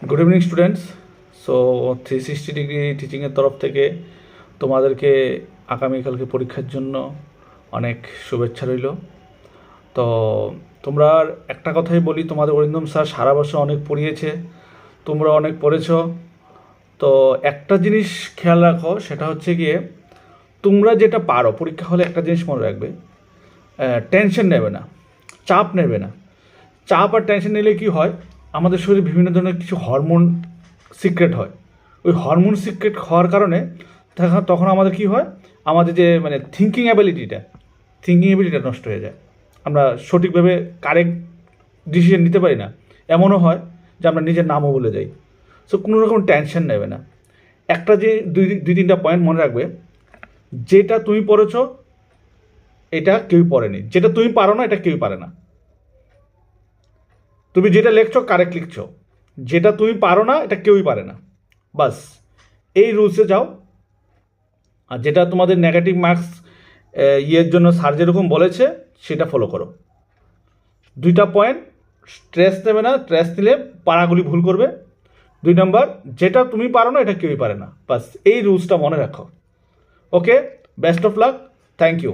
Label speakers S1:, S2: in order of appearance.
S1: Good evening students. So 360 degree টিচিংয়ের তরফ থেকে তোমাদেরকে আগামীকালকে পরীক্ষার জন্য অনেক শুভেচ্ছা রইল। তো তোমরা একটা কথাই বলি, তোমাদের অরিন্দম স্যার সারা বছর অনেক পড়িয়েছে, তোমরা অনেক পড়েছ। তো একটা জিনিস খেয়াল রাখো, সেটা হচ্ছে গিয়ে তোমরা যেটা পারো পরীক্ষা হলে একটা জিনিস মনে রাখবে, টেনশন নেবে না, চাপ নেবে না। চাপ আর টেনশন নিলে কি হয়, আমাদের শরীরে বিভিন্ন ধরনের কিছু হরমোন সিক্রেট হয়। ওই হরমোন সিক্রেট হওয়ার কারণে তখন আমাদের কি হয়, আমাদের যে থিঙ্কিং অ্যাবিলিটিটা নষ্ট হয়ে যায়। আমরা সঠিকভাবে কারেক্ট ডিসিশন নিতে পারি না। এমনও হয় যে আমরা নিজের নামও বলে যাই। সো কোনো রকম টেনশন নেবে না। একটা যে দুই তিনটা পয়েন্ট মনে রাখবে, যেটা তুমি পড়েছ এটা কেউ পড়েনি, যেটা তুমি পারো না এটা কেউ পারে না। তুমি যেটা লিখছো কারেক্ট লিখছো, যেটা তুমি পারো না এটা কেউই পারে না। বাস এই রুলসে যাও। আর যেটা তোমাদের নেগেটিভ মার্কস ইয়ের জন্য স্যার যেরকম বলেছে সেটা ফলো করো। দুইটা পয়েন্ট, স্ট্রেস নেবে না, স্ট্রেস নিলে পারাগুলি ভুল করবে। 2 নম্বর, যেটা তুমি পারো না এটা কেউই পারে না। বাস এই রুলসটা মনে রাখো। Okay, best of luck, thank you.